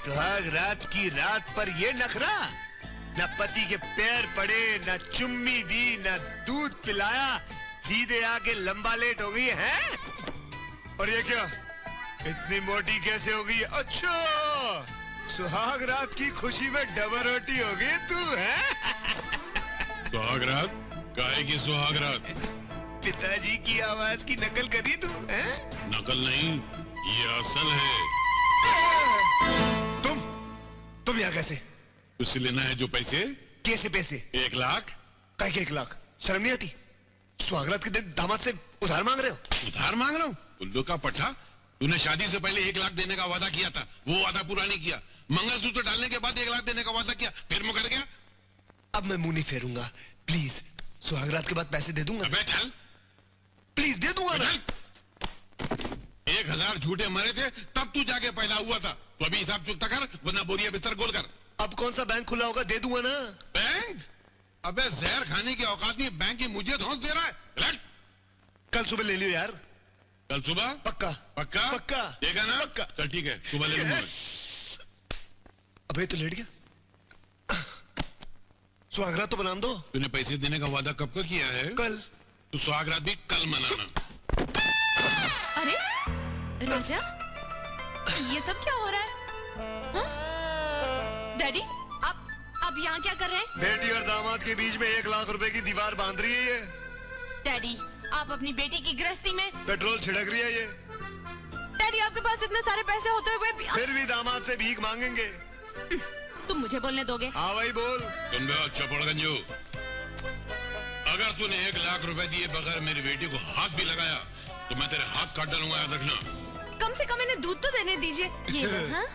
सुहाग रात की रात पर ये नखरा, न पति के पैर पड़े, न चुम्मी दी, न दूध पिलाया, सीधे आके लंबा लेट हो गई है। और ये क्या, इतनी मोटी कैसे हो गई? अच्छा, सुहाग रात की खुशी में डबल रोटी हो गई तू है। सुहाग रात? काहे की सुहाग रात? पिताजी की आवाज की नकल करी तू है? नकल नहीं, ये असल है। तुम यहाँ कैसे? तुझसे लेना है जो पैसे? कैसे पैसे? 1 लाख। काहे के 1 लाख? शर्म नहीं आती? सुहागरात के दिन दामाद से उधार मांग रहे हो? उधार मांग रहा हूँ? उल्लू का पट्टा, तूने शादी से पहले 1 लाख देने का वादा किया था, वो वादा पूरा नहीं किया। मंगलसूत्र डालने के बाद 1 लाख देने का वादा किया, फिर मुकर गया। अब मैं मुंह नहीं फेरूंगा, प्लीज। सुहागरात के बाद पैसे दे दूंगा। अबे चल, प्लीज दे दूंगा ना। 1000 झूठे मरे थे तब तू जाके पैदा हुआ था, तो अभी हिसाब चुकता कर, वरना बोरिया बिस्तर गोल कर। अब कौन सा बैंक खुला होगा? दे दूंगा ना। बैंक? अबे जहर खाने की औकात नहीं, बैंक ही मुझे धौंस दे रहा है। कल सुबह ले लियो यार। कल सुबह? पक्का पक्का? पक्का देगा ना? पक्का। चल ठीक है, सुबह ले लूंगा। अबे तो लेट गया। सुहागरात तो बना दो। तूने पैसे देने का वादा कब का किया है? कल। तो सुहागरात भी कल मनाना। अरे राजा, ये सब क्या हो रहा है? हाँ? डैडी, अब यहाँ क्या कर रहे हैं? बेटी और दामाद के बीच में 1 लाख रुपए की दीवार बांध रही है ये। डैडी, आप अपनी बेटी की गृहस्थी में पेट्रोल छिड़क रही है ये। डैडी, आपके पास इतने सारे पैसे होते हुए भी फिर भी दामाद से भीख मांगेंगे। तुम मुझे बोलने दोगे? हाँ भाई बोल। सुन बे चपड़गंजू, अगर तूने 1 लाख रुपए दिए बगैर मेरी बेटी को हाथ भी लगाया तो मैं तेरे हाथ काट डालूंगा, याद रखना। कम से कम इन्हें दूध तो देने दीजिए। ये लो, हाँ?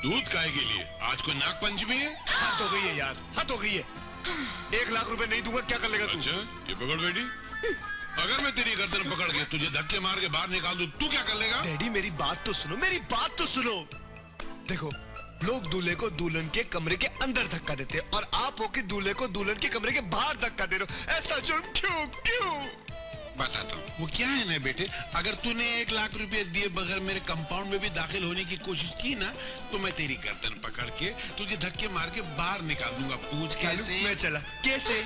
दूध काहे के लिए? आज कोई नाग पंचमी है? हद हो गई है यार, हद हो गई है। 1 लाख रुपए नहीं दूंगा, क्या कर लेगा तू? अच्छा, ये पकड़ बेटी। अगर मैं तेरी गर्दन पकड़ के तुझे धक्के मार के बाहर निकाल दूं, तू क्या कर लेगा? डैडी मेरी बात तो सुनो, मेरी बात तो सुनो। देखो, लोग दूल्हे को दुल्हन के कमरे के अंदर धक्का देते हैं और आप हो कि दूल्हे को दुल्हन के कमरे के बाहर धक्का दे रहे हो। ऐसा जुर्म क्यों? क्यों? बताता हूँ। वो क्या है ना बेटे, अगर तूने 1 लाख रुपए दिए बगैर मेरे कंपाउंड में भी दाखिल होने की कोशिश की ना, तो मैं तेरी गर्दन पकड़ के तुझे धक्के मार के बाहर निकाल दूंगा। पूछ कैसे? मैं चला। कैसे?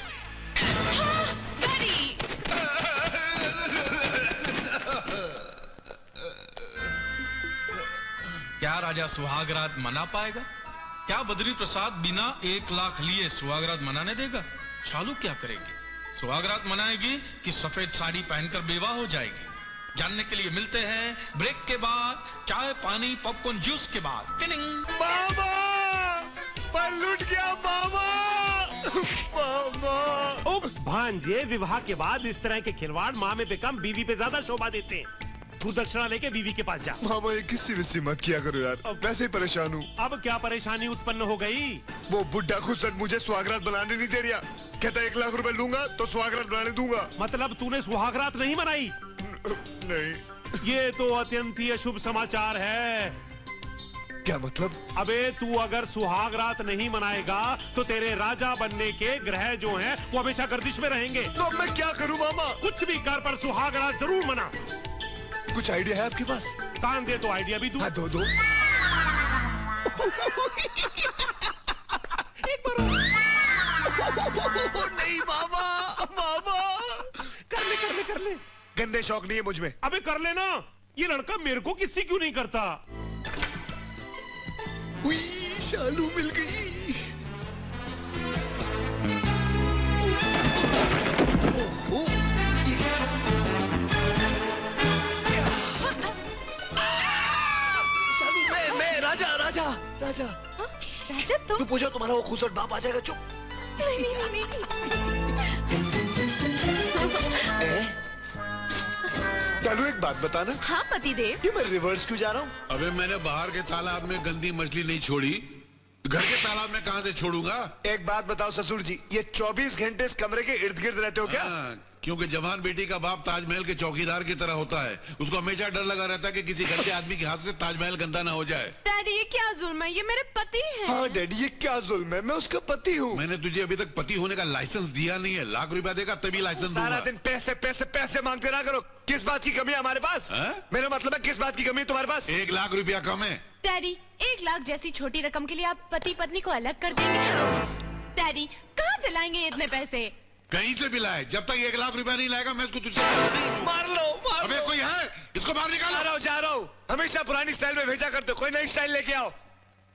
क्या राजा सुहागरात मना पाएगा? क्या बद्री प्रसाद बिना 1 लाख लिए सुहागरात मनाने देगा? शालू क्या करेगी? सुहागरात मनाएगी कि सफेद साड़ी पहनकर बेवा हो जाएगी? जानने के लिए मिलते हैं ब्रेक के बाद, चाय पानी पॉपकॉर्न जूस के बाद। मामा, मैं लूट गया मामा। मामा। ओ भांजे, विवाह के बाद इस तरह के खिलवाड़ माँ में बेकम बीवी पे ज्यादा शोभा देते हैं। तू दक्षिणा लेके बीवी के पास जा। मामा ये किसी विस्सी मत किया करो यार, वैसे ही परेशान हूँ। अब क्या परेशानी उत्पन्न हो गई? वो बुड्ढा खुद मुझे सुहागरात बनाने नहीं दे रहा। कहता 1 लाख रुपए लूंगा तो सुहागरात बनाने दूंगा। मतलब तूने सुहागरात नहीं मनाई? नहीं। ये तो अत्यंत ही अशुभ समाचार है। क्या मतलब? अबे तू अगर सुहागरात नहीं मनाएगा तो तेरे राजा बनने के ग्रह जो हैं वो हमेशा गर्दिश में रहेंगे। तो अब मैं क्या करूं मामा? कुछ भी कर, पर सुहागरात जरूर मना। कुछ आइडिया है आपके पास? कान दे तो आइडिया भी दूं। हाँ दो। एक बार नहीं मामा, मामा। कर ले। गंदे शौक नहीं है मुझ में। अबे कर लेना। ये लड़का मेरे को किसी क्यों नहीं करता? उई, शालू मिल गई। ओ, शालू मैं राजा। राजा तू पूछो, तुम्हारा वो खूबसूरत बाप आ जाएगा। चुप। नहीं। चालू एक बात बताना। हाँ पतिदेव। कि मैं रिवर्स क्यों जा रहा हूँ? अबे मैंने बाहर के तालाब में गंदी मछली नहीं छोड़ी, घर के तालाब में कहां से छोड़ूंगा? एक बात बताओ ससुर जी, ये 24 घंटे इस कमरे के इर्द गिर्द रहते हो क्या? हाँ, क्योंकि जवान बेटी का बाप ताजमहल के चौकीदार की तरह होता है। उसको हमेशा डर लगा रहता है कि किसी गंदे आदमी के हाथ से ताजमहल गंदा ना हो जाए। डैडी ये क्या जुल्म है, ये मेरे पति हैं। हाँ डैडी ये क्या जुल्म है, मैं उसका पति हूँ। मैंने तुझे अभी तक पति होने का लाइसेंस दिया नहीं है। लाख रुपया देगा तभी लाइसेंस सारा दूंगा। दिन पैसे पैसे पैसे मांगते रहा करो। किस बात की कमी है हमारे पास? मेरा मतलब है किस बात की कमी है तुम्हारे पास? 1 लाख रुपया कम है। डैडी 1 लाख जैसी छोटी रकम के लिए आप पति पत्नी को अलग कर देंगे? डैडी कहाँ से लाएंगे ये इतने पैसे? कहीं से भी लाए, जब तक 1 लाख रुपया नहीं लाएगा मैं इसको तुझसे नहीं दूंगा। मार लो मार अबे लो। कोई है? इसको बाहर निकालो। जा रहा हूँ। हमेशा पुरानी स्टाइल में भेजा करते हो, कोई नई स्टाइल लेके आओ।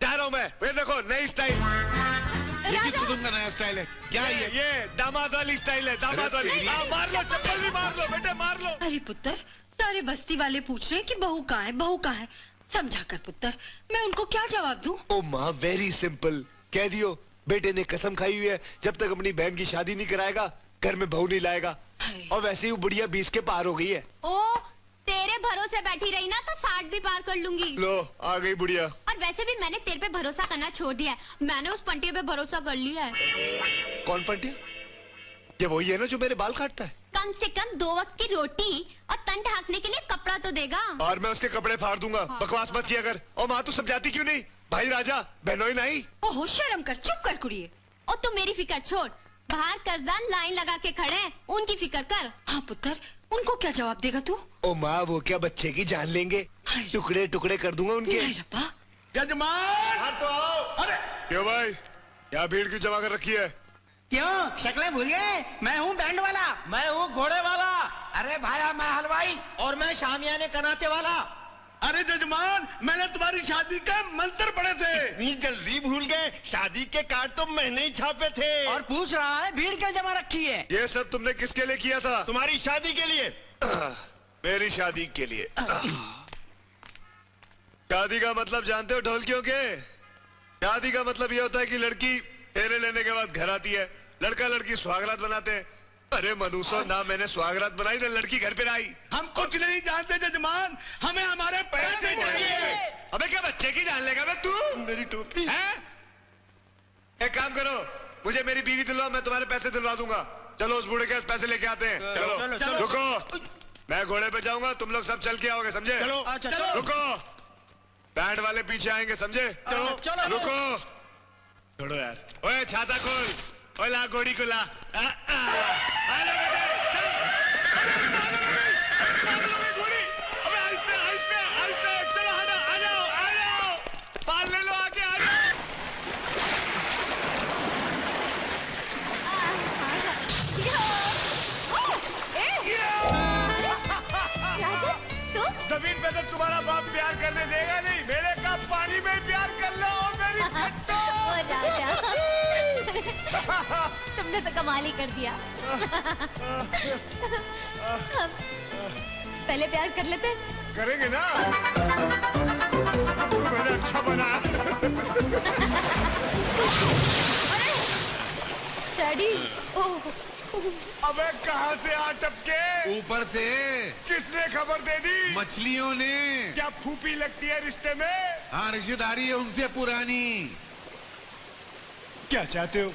जा रहा हूँ मैं। ये देखो नई स्टाइल। ये किस किस्म का नया स्टाइल है? क्या है ये दामाद वाली स्टाइल है, दामाद वाली। तेरी- हाँ, मार लो, चप्पल भी मार लो बेटे, मार लो। अरे पुत्र, सारे बस्ती वाले पूछ रहे हैं कि बहू कहाँ है, बहू कहाँ है। समझा कर पुत्र, मैं उनको क्या जवाब दूं? ओ माँ वेरी सिंपल, कह दियो बेटे ने कसम खाई हुई है जब तक अपनी बहन की शादी नहीं कराएगा घर में बहू नहीं लाएगा। और वैसे ही बुढ़िया 20 के पार हो गई है। ओ तेरे भरोसे बैठी रही ना तो 60 भी पार कर लूंगी। लो आ गई बुढ़िया। और वैसे भी मैंने तेरे पे भरोसा करना छोड़ दिया है। मैंने उस पंटिया पे भरोसा कर लिया है। कौन पंटिया? ये वही है ना जो मेरे बाल काटता है? कम से कम 2 वक्त की रोटी और तन ढांकने के लिए कपड़ा तो देगा। और मैं उसके कपड़े फाड़ दूंगा। बकवास मत किया कर। और माँ तू समझाती क्यों नहीं? भाई राजा बहनोई नहीं। ओहो शर्म कर, चुप कर कुड़िए। और तू मेरी फिक्र छोड़, बाहर कर्जदार लाइन लगा के खड़े हैं, उनकी फिक्र कर। हाँ पुत्र, उनको क्या जवाब देगा तू? ओ माँ वो क्या बच्चे की जान लेंगे? हाय। टुकड़े टुकड़े कर दूंगा उनके। हाय रब्बा। जजमान बाहर तो आओ। अरे क्यों भाई, क्या भीड़ क्यों जमा कर रखी है? क्यों शक्लें भूल गए? मैं हूँ बैंड वाला, मैं हूँ घोड़े वाला। अरे भाया मैं हलवाई और मैं शामियाने कनाते वाला। अरे जजमान मैंने तुम्हारी शादी का मंत्र पढ़े थे। इतनी जल्दी भूल गए? शादी के कार्ड तो मैंने ही छापे थे। और पूछ रहा है भीड़ क्यों जमा रखी है? ये सब तुमने किसके लिए किया था? तुम्हारी शादी के लिए। मेरी शादी के लिए। शादी का मतलब जानते हो ढोलकियों के? शादी का मतलब ये होता है कि लड़की फेरे लेने के बाद घर आती है, लड़का लड़की सुहागरात बनाते हैं। अरे मनुष्य, ना मैंने सुहागरात बनाई ना लड़की घर पे आई। हम कुछ नहीं जानते जजमान, हमें हमारे पैसे चाहिए। अबे क्या बच्चे की जान लेगा बे तू? मेरी टोपी है? एक काम करो, मुझे मेरी बीवी दिलवाओ, मैं तुम्हारे पैसे दिलवा दूंगा। चलो उस बूढ़े के पास पैसे लेके आते हैं। चलो रुको, मैं घोड़े पे जाऊंगा, तुम लोग सब चल के आओगे, समझे? चलो। रुको, बैंड वाले पीछे आएंगे, समझे? चलो। रुको, छोड़ो यार। ओए छाता खोल, ओए ला घोड़ी को ला। आ जा बेटे, चल। घोड़ी, अबे आहिस्ते आहिस्ते आहिस्ते, चलो हटा, आ जाओ आ जाओ, पाल ले लो, आगे आ जाओ। राजा तुम? जमीन पे तो तुम्हारा बाप प्यार करने देगा नहीं, मेरे का पानी में प्यार कर लो। और मेरी ओ राजा तुमने तो कमाल ही कर दिया। पहले प्यार कर लेते। करेंगे ना? मैंने अच्छा बना। डैडी अबे कहाँ से आ टपके? ऊपर से। किसने खबर दे दी? मछलियों ने। क्या फूफी लगती है रिश्ते में? हाँ रिश्तेदारी है उनसे पुरानी। क्या चाहते हो?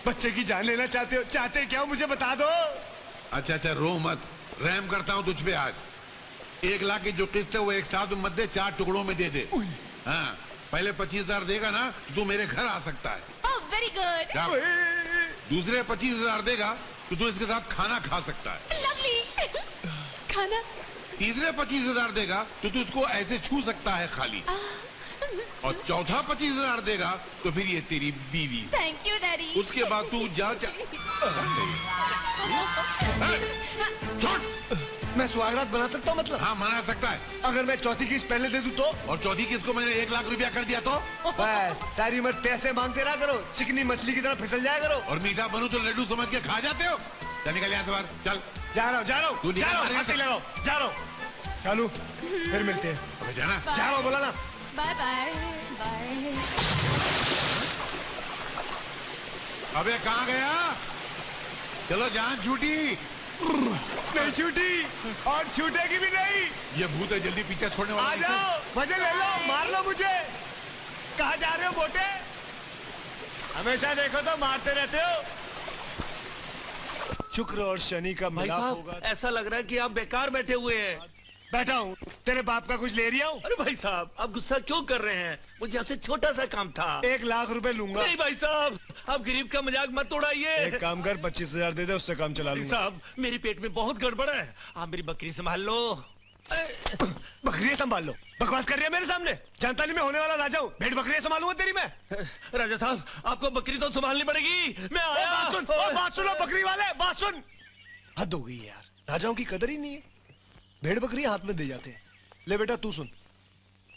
बच्चे की जान लेना चाहते हो? चाहते क्या हो मुझे बता दो। अच्छा अच्छा रो मत, रहम करता हूँ तुझ पे आज। 1 लाख की जो किस्त है वो एक साथ मत दे, 4 टुकड़ों में दे दे। हाँ पहले 25,000 देगा ना तो तू मेरे घर आ सकता है। ओह वेरी गुड, क्या? दूसरे 25,000 देगा तो तू इसके साथ खाना खा सकता है। लवली। खाना? तीसरे 25,000 देगा तो तू इसको ऐसे छू सकता है खाली। और चौथा 25,000 देगा तो फिर ये तेरी बीवी। Thank you daddy. उसके बाद तू जा मैं सुहागरात बना सकता हूँ मतलब? हाँ मना सकता है। अगर मैं चौथी किस्त पहले दे दूँ तो? और चौथी किस्त को मैंने 1 लाख रुपया कर दिया तो? बस सारी उम्र पैसे मांगते रहा करो, चिकनी मछली की तरह फिसल जाया करो। और मीठा बनू तो लड्डू समझ के खा जाते हो। चल निकल यहाँ से बाहर, चल। जा रहा हूँ जा रहा तू हूँ निकल जा रहा हूँ, बाहर यहाँ फांसी से। लगाओ, जा रहा हूँ। चालू फिर मिलते हैं। अबे जाना। जा रहा हूँ बोला ना। Bye bye bye. अबे कहाँ गया? चलो जान छूटी। नहीं छूटी और छूटेगी भी नहीं। ये भूत है, जल्दी पीछे छोड़ने आ वाला नहीं है। जाओ, मजे ले लो, मार लो मुझे। कहाँ जा रहे हो बोटे? हमेशा देखो तो मारते रहते हो। शुक्र और शनि का भाई मिलाप साहब होगा। ऐसा लग रहा है कि आप बेकार बैठे हुए हैं। बैठा हूँ, तेरे बाप का कुछ ले रहा हूँ। अरे भाई साहब आप गुस्सा क्यों कर रहे हैं? मुझे आपसे छोटा सा काम था। 1 लाख रुपए लूंगा। नहीं भाई साहब, आप गरीब का मजाक मत उड़ाइए। एक काम कर, 25,000 दे दे, उससे काम चला भाई लूंगा। साहब मेरे पेट में बहुत गड़बड़ है, आप मेरी बकरी संभाल लो। बकरियां संभाल लो? बकवास कर रही है मेरे सामने? जानता नहीं मैं होने वाला राजा हूँ? भेड़ बकरियां संभालूंगा तेरी मैं? राजा साहब आपको बकरी तो संभालनी पड़ेगी। मैं आया। बात सुनो बकरी वाले, बात सुन। हद हो गई यार, राजाओं की कदर ही नहीं है। भेड़ बकरियां हाथ में दे जाते हैं। ले बेटा तू सुन,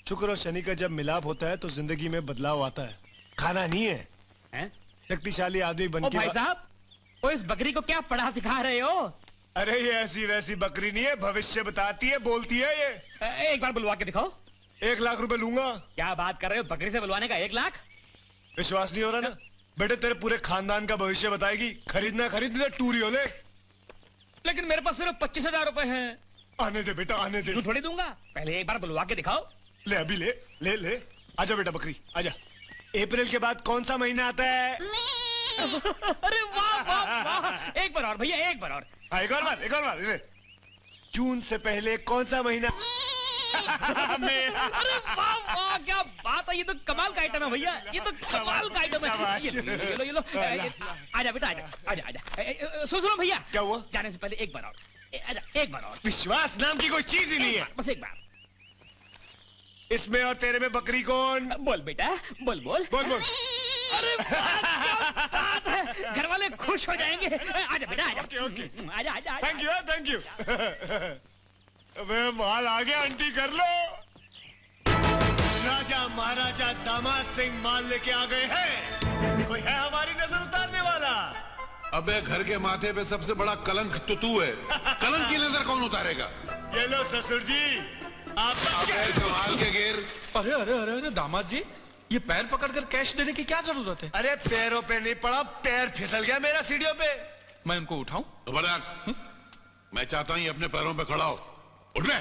शुक्र और शनि का जब मिलाप होता है तो जिंदगी में बदलाव आता है। खाना नहीं है, शक्तिशाली आदमी बन के। भाई साहब, वो इस बकरी को क्या पढ़ा सिखा रहे हो? अरे ये ऐसी वैसी बकरी नहीं है, भविष्य बताती है, बोलती है ये। एक बार बुलवा के दिखाओ। 1 लाख रुपए लूंगा। क्या बात कर रहे हो, बकरी से बुलवाने का 1 लाख? विश्वास नहीं हो रहा ना? बेटे तेरे पूरे खानदान का भविष्य बताएगी। खरीदना खरीद ले, टूरी हो ले। लेकिन मेरे पास सिर्फ 25,000 रुपए हैं। आने दे बेटा, आने दे। तू थोड़ी दूंगा, पहले एक बार बुलवा के दिखाओ। ले अभी ले ले ले। आजा बेटा बकरी, आजा। अप्रैल के बाद कौन सा महीना आता है? अरे वाह वाह वाह, एक बार और भैया, एक बार और। हाँ, एक और बार ले। जून से पहले कौन सा महीना? अरे वाह वाह, क्या बात है, ये तो कमाल का आइटम है भैया, ये तो कमाल का आइटम है। ये लो आजा बेटा, आजा आजा। सुनो भैया, क्या हुआ? जाने से पहले एक बार और, आजा एक बार और। विश्वास नाम की कोई चीज ही नहीं है। बस एक बार। इसमें और तेरे में बकरी कौन? बोल बेटा, बोल बोल बोल बोल। अरे क्या बात है, घर वाले खुश हो जाएंगे। आजा बेटा, आजा ओके। आजा आजा। Thank you. अबे माल आ गया, आंटी कर लो। राजा महाराजा दामाद सिंह माल लेके आ गए हैं। कोई है हमारी नजर उतारने वाला? अबे घर के माथे पे सबसे बड़ा कलंक तो तू है। कलंक की नजर कौन उतारेगा? ये लो ससुर जी, आप अबे संभाल के गिर। अरे अरे अरे अरे दामाद जी, ये पैर पकड़कर कैश देने की क्या जरूरत है? अरे पैरों पे नहीं पड़ा, पैर फिसल गया मेरा सीढ़ियों पे। मैं उनको उठाऊं? खबरदार, मैं चाहता हूँ ये अपने पैरों पे खड़ा हो। उठ बे।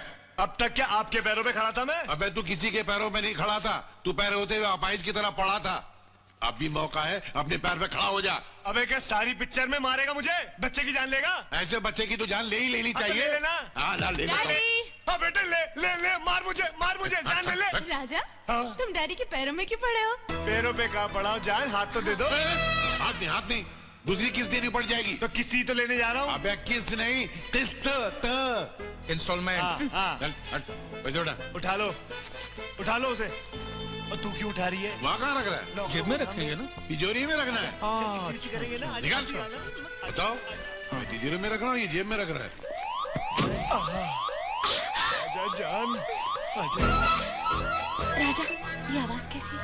अब तक क्या आपके पैरों पे खड़ा था मैं? अबे तू किसी के पैरों पे नहीं खड़ा था, तू पैर होते हुए अपाइज की तरह पड़ा था। अब भी मौका है, अपने पैर पे खड़ा हो जा। अबे क्या सारी पिक्चर में मारेगा मुझे? बच्चे की जान लेगा? ऐसे बच्चे की तो जान ले ही लेनी चाहिए। ले लेना। हाँ ना, ले ले। हाँ बेटे ले ले ले, मार मुझे जान ले ले। राजा, हाँ? तुम डैडी के पैरों में क्यों पड़े हो? पैरों पे कहाँ पड़ा हो जान, हाथ तो दे दो। हाथ नहीं, दूसरी किस्त देनी पड़ जाएगी। तो किसी तो लेने जा रहा हूँ। अबे किस्त नहीं, किस्त। इंस्टॉलमेंट। हाँ। चल हट, पैसे उठा लो उसे। और तू क्यों उठा रही है? वहाँ कहाँ रख रहा है? जेब में रखेंगे ना? तिजोरी में रखना है। हाँ, किसी करेंगे ना? आज निकाल। जल्दी आना। बताओ, मैं तिजोरी में रख रहा हूँ, ये जेब में रख रहा है। आजा जान, आजा। राजा, ये आवाज कैसी?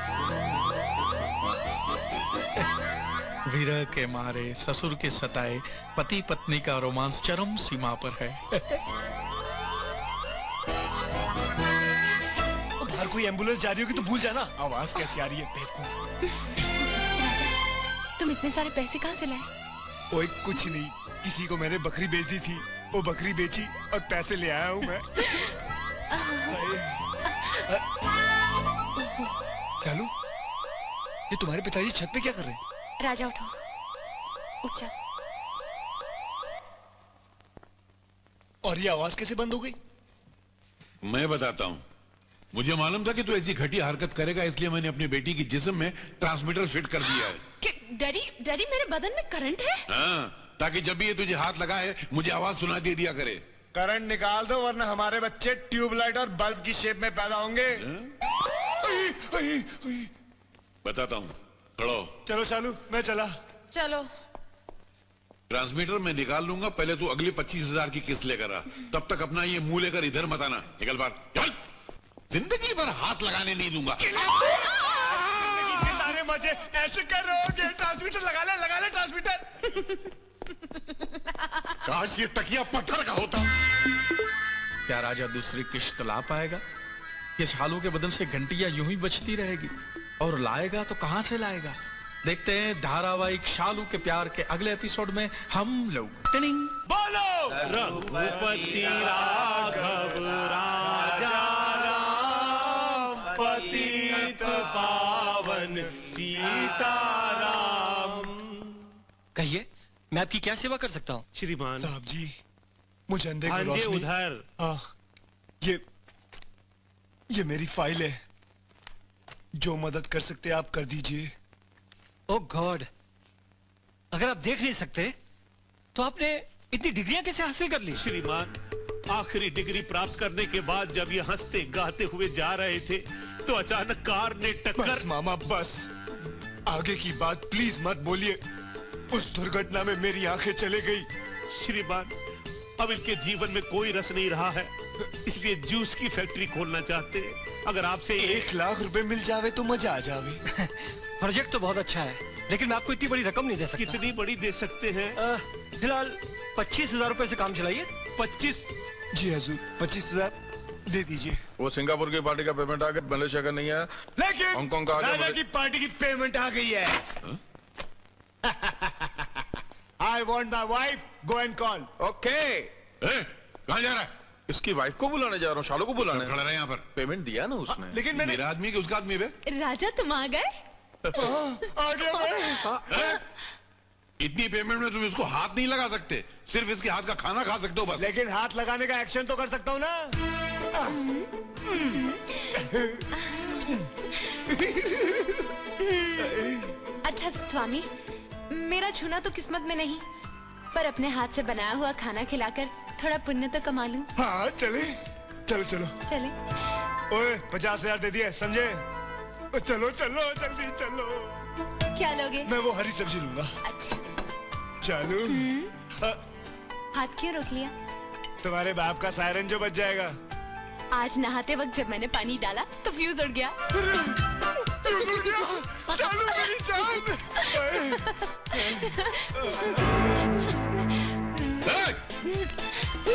विरह के मारे ससुर के सताए पति पत्नी का रोमांस चरम सीमा पर है। बाहर कोई एम्बुलेंस जा रही होगी तो भूल जाना। आवाज कैसी आ रही है बेवकूफ। राजा, तुम इतने सारे पैसे कहाँ से लाए? ओए कुछ नहीं, किसी को मैंने बकरी बेच दी थी, वो बकरी बेची और पैसे ले आया हूँ मैं। चालू, ये तुम्हारे पिताजी छत पे क्या कर रहे हैं? राजा उठो, उठ जाओ। और ये आवाज कैसे बंद हो गई? मैं बताता हूँ, मुझे मालूम था कि तू ऐसी घटिया हरकत करेगा, इसलिए मैंने अपनी बेटी की जिस्म में ट्रांसमीटर फिट कर दिया है। डैडी मेरे बदन में करंट है? हाँ, ताकि जब भी ये तुझे हाथ लगाए मुझे आवाज सुना दिया करे। करंट निकाल दो वरना हमारे बच्चे ट्यूबलाइट और बल्ब की शेप में पैदा होंगे। बताता हूँ, खड़ो। चलो शालू, मैं चला। चलो। ट्रांसमीटर मैं निकाल लूंगा, पहले तू अगली 25,000 की किस्त लेकर आ। तब तक अपना ये मुंह लेकर इधर मत आना। निकल बाहर, चल। जिंदगी भर हाथ लगाने नहीं दूंगा। सारे मजे ऐसे कर रहे हो कि ट्रांसमीटर लगा ले ट्रांसमीटर। काश ये तकिया पत्थर का होता। क्या राजा दूसरी किश्त ला पाएगा? ये शालू के बदन से घंटियां यूं ही बजती रहेगी, और लाएगा तो कहां से लाएगा? देखते हैं धारावाहिक शालू के प्यार के अगले एपिसोड में हम लोग। टिनिंग। बोलो रघुपति राघव राजा राम, पतित पावन सीताराम। कहिए, मैं आपकी क्या सेवा कर सकता हूँ? श्रीमान साहब जी, मुझे अंधे की भांजे रोशनी। उधर। हाँ, ये मेरी फाइल है। जो मदद कर सकते आप कर दीजिए। ओह गॉड, अगर आप देख नहीं सकते तो आपने इतनी डिग्रियां कैसे हासिल कर ली? श्रीमान, आखिरी डिग्री प्राप्त करने के बाद जब ये हंसते गाते हुए जा रहे थे तो अचानक कार ने टक्कर। बस मामा बस, आगे की बात प्लीज मत बोलिए। उस दुर्घटना में मेरी आंखें चली गई। श्रीमान, अब इनके जीवन में कोई रस नहीं रहा है, इसलिए जूस की फैक्ट्री खोलना चाहते हैं। अगर आपसे 1 लाख रुपए मिल जावे तो मजा आ जावे। प्रोजेक्ट तो बहुत अच्छा है, लेकिन मैं आपको इतनी बड़ी रकम नहीं दे सकता। कितनी बड़ी दे सकते हैं? फिलहाल 25,000 रुपए से काम चलाइए। 25? जी हजूर, 25,000 दे दीजिए। वो सिंगापुर की पार्टी का पेमेंट आ गया, मलेशिया का नहीं आया, लेकिन हांगकांग का आ गया, राजा की पार्टी की पेमेंट आ गई है। I want my wife, go and call. Okay. कहाँ जा रहा है? इसकी वाइफ को बुलाने जा रहा हूँ, शालू को बुलाने। खड़ा रहे यहाँ पर। पेमेंट दिया ना उसने। लेकिन मैंने मेरा आदमी कि उसका आदमी बे? राजा तुम आ गए? आ गया मैं। इतनी पेमेंट में तुम इसको हाथ नहीं लगा सकते, सिर्फ इसके हाथ का खाना खा सकते हो बस। लेकिन हाथ लगाने का एक्शन तो कर सकता हूँ ना। अच्छा स्वामी, मेरा छूना तो किस्मत में नहीं, पर अपने हाथ से बनाया हुआ खाना खिलाकर थोड़ा पुण्य तो कमा लूं। हाँ चले, चलो चलो। चले। ओए 50,000 दे दिए, समझे? चलो चलो जल्दी चलो। क्या लोगे? मैं वो हरी सब्जी लूंगा। अच्छा। चलो। हाथ क्यों रोक लिया? तुम्हारे बाप का सायरन जो बच जाएगा। आज नहाते वक्त जब मैंने पानी डाला तो फ्यूज उड़ गया। चलो मेरी जान।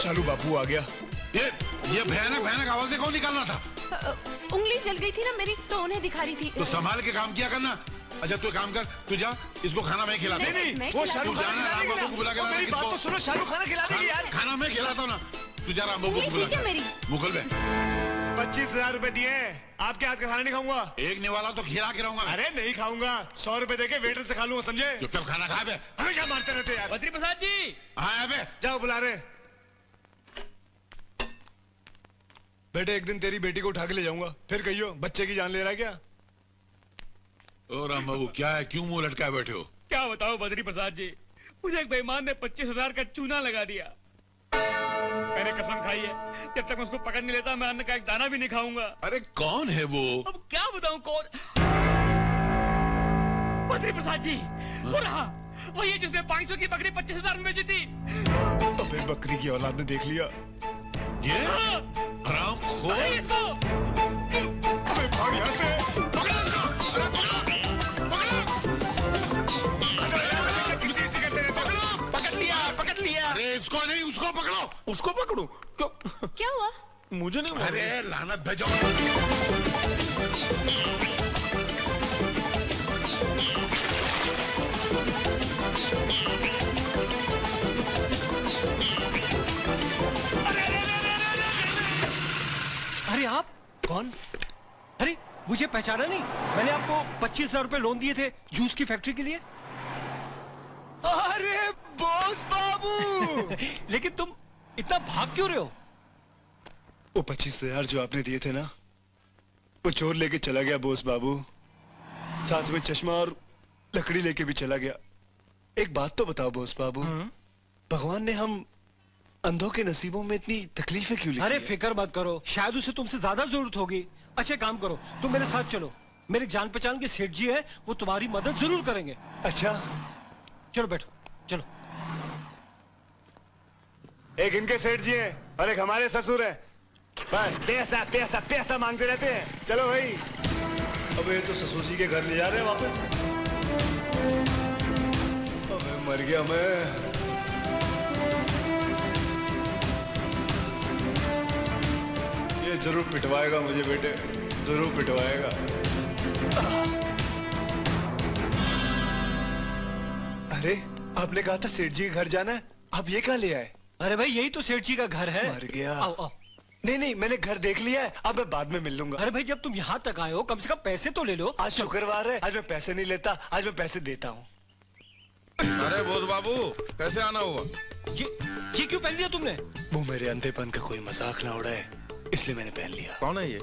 चलो बापू आ गया। ये भयानक भयानक आवाजें कौन निकालना था? उंगली जल गई थी ना मेरी, तो उन्हें दिखा रही थी। तो संभाल के काम किया करना। अच्छा तू एक काम कर, तू जा, इसको खाना मैं खिलाता हूँ। मैं वो खिला शाहरुख तू खाना जाना, खिला राम देगी बाबू को बुला के ना। लाना मेरी बात तो किसको? सुनो, शाहरुख खाना खिला देगी यार। खाना मैं खिलाता हूँ ना, तू जा राम बाबू उंगली को बुला ठीक है के। मेरी। मुगल में 25,000 रुपए दिए, आपके हाथ का खाना नहीं खाऊंगा। एक निवाला तो खिला के रहूंगा मैं। अरे नहीं खाऊंगा, 100 रुपए देके वेटर से खा लूंगा, समझे? चुपचाप खाना खा बे। हमेशा मारते रहते यार। बद्री प्रसाद जी, हाँ बे। जाओ बुला रहे। बेटे एक दिन तेरी बेटी को उठा के ले जाऊंगा, फिर कहियो बच्चे की जान ले रहा है क्या? ओ राम बाबू क्या है, क्यों मुंह लटकाए बैठे हो? क्या बताओ बद्री प्रसाद जी, मुझे एक बेईमान ने 25,000 का चूना लगा दिया। मैंने कसम खाई है, जब तक उसको पकड़ नहीं लेता मैं अन्न का एक दाना भी नहीं खाऊंगा। अरे कौन है वो? अब क्या बताऊं कौन? बद्री प्रसाद जी, वो रहा, वो ये जिसने 500 की बकरी 25,000 में बेची थी। अबे बकरी की औलाद ने देख लिया। ये हराम खोर। अरे इसको अबे भाग यहाँ से। पकड़ो इसको। अरे पकड़ लिया। अरे इसको नहीं, उसको पकड़ो। उसको पकड़ू? क्यों? क्या हुआ? मुझे नहीं मालूम। अरे लानत भेजो। अरे आप कौन? अरे मुझे पहचाना नहीं? मैंने आपको 25,000 रुपए लोन दिए थे जूस की फैक्ट्री के लिए। अरे बॉस बाबू। लेकिन तुम इतना भाग क्यों रहे हो? वो 25,000 जो आपने दिए थे ना, वो चोर लेके चला गया बॉस बाबू। साथ में चश्मा और लकड़ी लेके भी चला गया। एक बात तो बताओ बॉस बाबू, भगवान ने हम अंधों के नसीबों में इतनी तकलीफें क्यों लिखी अरे है? फिक्र मत करो, शायद उसे तुमसे ज्यादा जरूरत होगी। अच्छा काम करो, तुम मेरे साथ चलो, मेरे जान पहचान के सेठ जी है, वो तुम्हारी मदद जरूर करेंगे। अच्छा चलो बैठो, चलो। एक इनके सेठ जी हैं और एक हमारे ससुर है। बस पैसा पैसा पैसा मांगते रहते हैं। चलो भाई। अब ये तो ससुर जी के घर ले जा रहे हैं वापस। अबे मर गया मैं। ये जरूर पिटवाएगा मुझे बेटे, जरूर पिटवाएगा। अरे आपने कहा था सेठ जी के घर जाना है, आप ये कहाँ ले आए? अरे भाई यही तो सेठ जी का घर है। मर गया। आओ आओ। नहीं नहीं, मैंने घर देख लिया है, अब मैं बाद में मिल लूंगा। अरे भाई जब तुम यहाँ तक आए हो, कम से कम पैसे तो ले लो। आज शुक्रवार है, आज मैं पैसे नहीं लेता, आज मैं पैसे देता हूँ। अरे बोस बाबू कैसे आना हुआ? ये क्यों पहन लिया तुमने? वो मेरे अंधेपन का कोई मजाक ना उड़ाए, इसलिए मैंने पहन लिया। कौन है ये?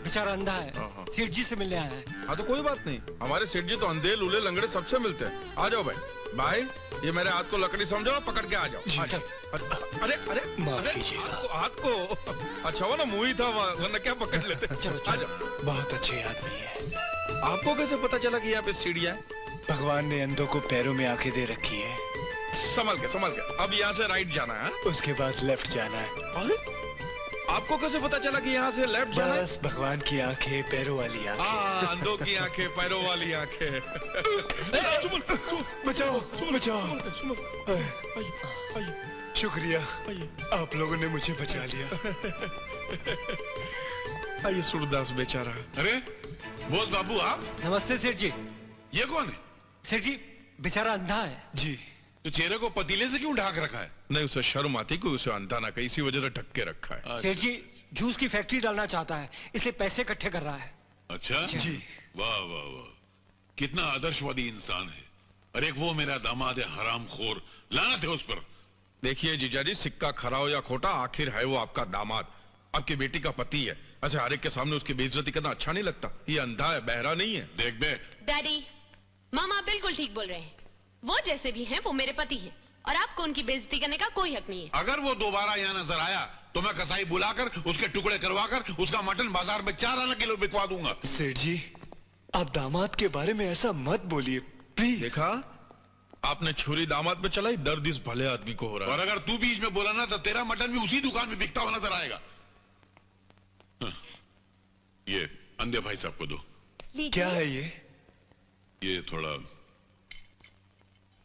बेचारा अंधा है, हाँ। सेठ जी से मिलने आया है। हाँ तो कोई बात नहीं, हमारे सेठ जी तो अंधे लूले लंगड़े सबसे मिलते हैं। आ जाओ भाई। भाई ये मेरे हाथ को लकड़ी समझो, पकड़ के आ जाओ। आ जाओ। अरे अरे माफ अरे कीजिएगा। हाथ को अच्छा वो ना मुंह ही था, वरना क्या पकड़ लेते। आ जाओ। बहुत अच्छे आदमी है। आपको कैसे पता चला कि यहाँ पे सीढ़ियाँ? भगवान ने अंधों को पैरों में आंखें दे रखी है। संभल के। अब यहाँ से राइट जाना है। उसके बाद लेफ्ट जाना है। अरे आपको कैसे पता चला कि यहाँ से लेफ्ट जाना है? बस भगवान की आंखें, पैरों वाली आंखें। हाँ, अंधों की आंखें, पैरों वाली आंखें। बचाओ बचाओ। शुक्रिया, आप लोगों ने मुझे बचा लिया। आइए सूरदास बेचारा। अरे बोस बाबू आप? नमस्ते सेठ जी। ये कौन है? सेठ जी बेचारा अंधा है। जी। तो चेहरे को पतीले से क्यों ढाक रखा है? नहीं उसे शर्म आती कि उसे अंधा ना कहीं, इसी वजह से ढक के रखा है। सेठ जी जूस की फैक्ट्री डालना चाहता है, इसलिए पैसे इकट्ठे कर रहा है। अच्छा जी। वाह वाह वाह, कितना आदर्शवादी इंसान है। अरे एक वो मेरा दामाद है हरामखोर, लानत है उस पर। देखिए जीजा जी, सिक्का खरा हो या खोटा, आखिर है वो आपका दामाद, आपकी बेटी का पति है। अच्छा हर एक के सामने उसकी बेइज्जती करना अच्छा नहीं लगता। ये अंधा है, बहरा नहीं है। देख बे, डैडी, मामा बिल्कुल ठीक बोल रहे हैं। वो जैसे भी हैं वो मेरे पति हैं और आपको उनकी बेइज्जती करने का कोई हक नहीं है। अगर वो दोबारा यहाँ नजर आया तो मैं कसाई बुलाकर उसके टुकड़े करवाकर उसका मटन बाजार में 4 आना किलो बिकवा दूंगा। सेठ जी, आप दामाद के बारे में ऐसा मत बोलिए प्लीज। देखा, आपने छुरी दामाद पे चलाई, दर्द इस भले आदमी को हो रहा और है। अगर तू बीच में बोला ना तो तेरा मटन भी उसी दुकान में बिकता हुआ नजर आएगा। ये अंधे भाई साहब को दो। क्या है ये? ये थोड़ा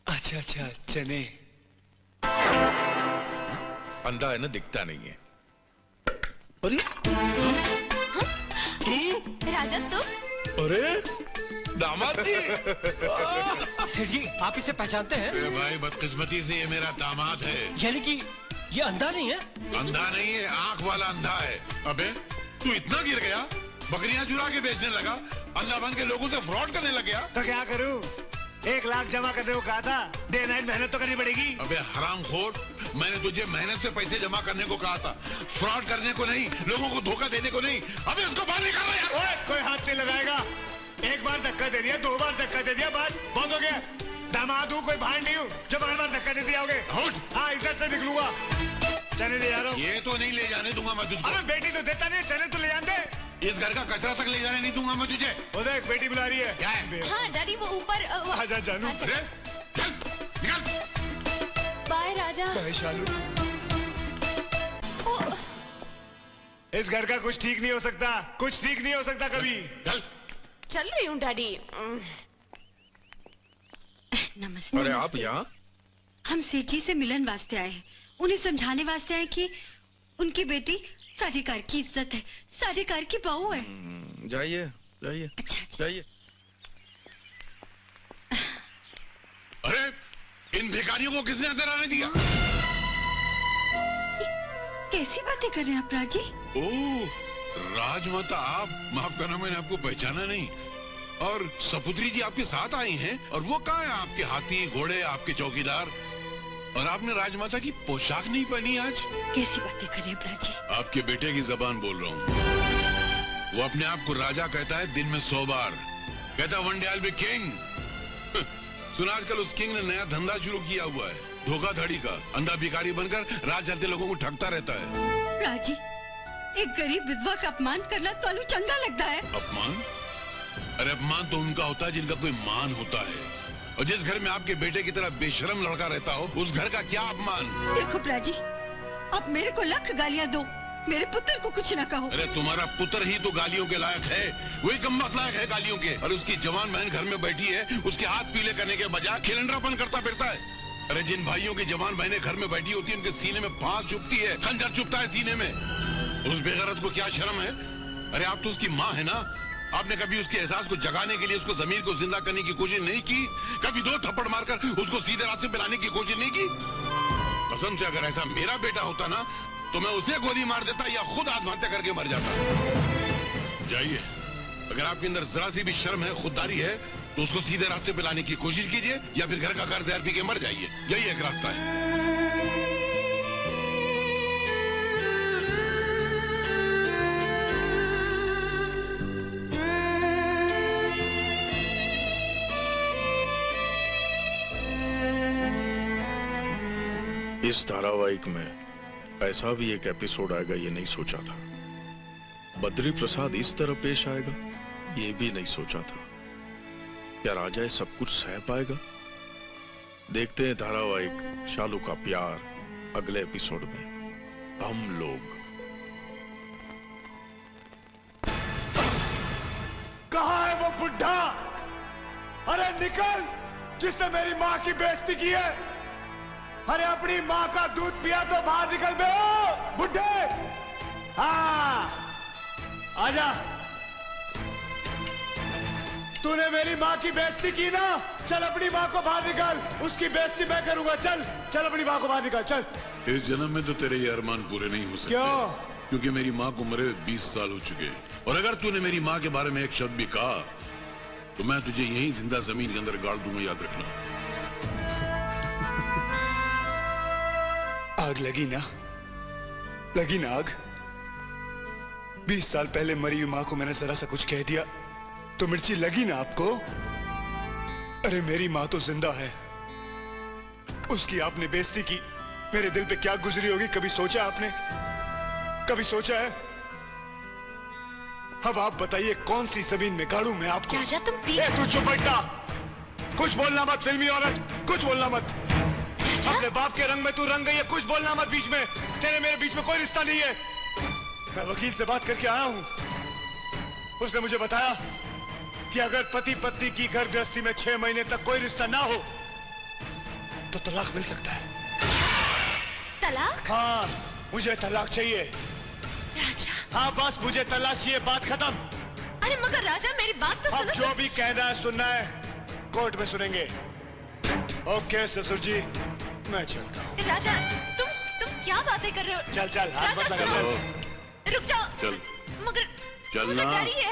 अच्छा चने। अंधा है ना, दिखता नहीं है। अरे राजा तुम? अरे दामाद जी। सेठ जी आप इसे पहचानते हैं? अरे भाई बदकिस्मती से ये मेरा दामाद है। यानी कि ये अंधा नहीं है? अंधा नहीं है, आंख वाला अंधा है। अबे तू इतना गिर गया, बकरियां चुरा के बेचने लगा, अंधा बन के लोगों से फ्रॉड करने लग गया। तो क्या करूं? 1 लाख जमा करने को कहा था, डे नाइट मेहनत तो करनी पड़ेगी। अबे हरामखोर, मैंने तुझे मेहनत से पैसे जमा करने को कहा था, फ्रॉड करने को नहीं, लोगों को धोखा देने को नहीं। अबे इसको बाहर निकालो यार। ओए, कोई हाथ नहीं लगाएगा। 1 बार धक्का दे दिया, 2 बार धक्का दे दिया, बस बंद हो गया। दामाद हूँ, कोई भांड नहीं हूँ जो बार धक्का दे दिया होगे। हाँ इज्जत से निकलूंगा। चने ले जा रहा हूँ। ये तो नहीं ले जाने दूंगा मैं तुझको। अरे बेटी तो देता नहीं, चने तो ले जाते। इस घर का कचरा तक ले जाने नहीं दूंगा मैं तुझे। वो देख बेटी बुला रही है। क्या है? हाँ डैडी वो ऊपर आजा जानू। अरे चल निकल। बाय राजा। बाय शालू। इस घर का कुछ ठीक नहीं हो सकता, कुछ ठीक नहीं हो सकता कभी। चल। चल रही हूँ डैडी। नमस्ते। अरे आप यहाँ? हम सेठ जी से मिलन वास्ते आए हैं, उन्हें समझाने वास्ते आए कि उनकी बेटी साढ़ेकार की इज्जत है, साढ़ेकार की बहू है। जाइए जाइए अच्छा जाइए। अरे इन भिखारियों को किसने अंदर आने दिया? कैसी बातें कर रहे हैं आप राजी? ओह राजमाता आप, माफ करना मैंने आपको पहचाना नहीं। और सपुत्री जी आपके साथ आई हैं, और वो कहाँ है आपके हाथी घोड़े, आपके चौकीदार? और आपने राजमाता की पोशाक नहीं पहनी आज। कैसी बातें कर रहे हैं राजी? आपके बेटे की जबान बोल रहा हूँ। वो अपने आप को राजा कहता है दिन में 100 बार, कहता one day I will be king. सुना आजकल उस किंग ने नया धंधा शुरू किया हुआ है, धोखाधड़ी का। अंधा भिखारी बनकर राज चलते लोगों को ठगता रहता है। राजी, एक गरीब विधवा का अपमान करना तो चंगा लगता है। अपमान? अरे अपमान तो उनका होता है जिनका कोई मान होता है, और जिस घर में आपके बेटे की तरह बेशरम लड़का रहता हो, उस घर का क्या अपमान। देखो प्राजी, अब मेरे को लख गालियां दो, मेरे पुत्र को कुछ न कहो। अरे तुम्हारा पुत्र ही तो गालियों के लायक है, वही कम्बख्त लायक है गालियों के। और उसकी जवान बहन घर में बैठी है, उसके हाथ पीले करने के बजाय खिलंडरापन करता फिरता है। अरे जिन भाइयों की जवान बहनें घर में बैठी होती है, उनके सीने में फांस चुभती है, खंजर चुभता है सीने में। उस बेगैरत को क्या शर्म है? अरे आप तो उसकी माँ है ना, आपने कभी उसके एहसास को जगाने के लिए उसको जमीर को जिंदा करने की कोशिश नहीं की? कभी 2 थप्पड़ मारकर उसको सीधे रास्ते पे लाने की कोशिश नहीं की? कसम से अगर ऐसा मेरा बेटा होता ना, तो मैं उसे गोली मार देता या खुद आत्महत्या करके मर जाता। जाइए, अगर आपके अंदर जरा सी भी शर्म है, खुददारी है, तो उसको सीधे रास्ते पे लाने की कोशिश कीजिए या फिर घर का घर जहर पी के मर जाइए, यही एक रास्ता है। इस धारावाहिक में ऐसा भी एक एपिसोड आएगा ये नहीं सोचा था। बद्री प्रसाद इस तरह पेश आएगा ये भी नहीं सोचा था। क्या राजा ये सब कुछ सह पाएगा? देखते हैं धारावाहिक शालू का प्यार अगले एपिसोड में। हम लोग कहाँ है वो बुढ़ा? अरे निकल, जिसने मेरी माँ की बेइज्जती की है। अरे अपनी माँ का दूध पिया तो बाहर निकल बे ओ बुढ़े। हाँ आजा। तूने मेरी माँ की बेइज्जती की ना, चल अपनी माँ को बाहर निकाल, उसकी बेइज्जती मैं करूंगा। चल चल अपनी माँ को बाहर निकाल चल। इस जन्म में तो तेरे ये अरमान पूरे नहीं हो सकते। क्यों? क्योंकि मेरी माँ को मरे 20 साल हो चुके हैं, और अगर तूने मेरी माँ के बारे में एक शब्द भी कहा तो मैं तुझे यहीं जिंदा जमीन के अंदर गाड़ दूंगा, याद रखना। आग लगी ना, लगी ना आग। 20 साल पहले मरी हुई माँ को मैंने जरा सा कुछ कह दिया तो मिर्ची लगी ना आपको? अरे मेरी माँ तो जिंदा है, उसकी आपने बेइज्जती की, मेरे दिल पे क्या गुजरी होगी कभी सोचा आपने? कभी सोचा है? अब आप बताइए कौन सी जमीन में गाड़ू मैं आपको? राजा तुम प्लीज। ए, तू चुप बैठा, कुछ बोलना मत फिल्मी औरत, कुछ बोलना मत। अपने बाप के रंग में तू रंग गई है, कुछ बोलना मत बीच में। तेरे मेरे बीच में कोई रिश्ता नहीं है। मैं वकील से बात करके आया हूं, उसने मुझे बताया कि अगर पति पत्नी की घर गृहस्थी में 6 महीने तक कोई रिश्ता ना हो तो तलाक मिल सकता है। तलाक? हाँ मुझे तलाक चाहिए। राजा। हाँ बस मुझे तलाक चाहिए, बात खत्म। अरे मगर राजा मेरी बात तो अब सुनो। जो भी कहना है सुनना है कोर्ट में सुनेंगे। ओके ससुर जी मैं चलता हूँ। राजा तुम क्या बातें कर रहे हो? चल चल हाथ मत राजा, लगा। रुक जाओ। चल मगर चलना। डैडी है।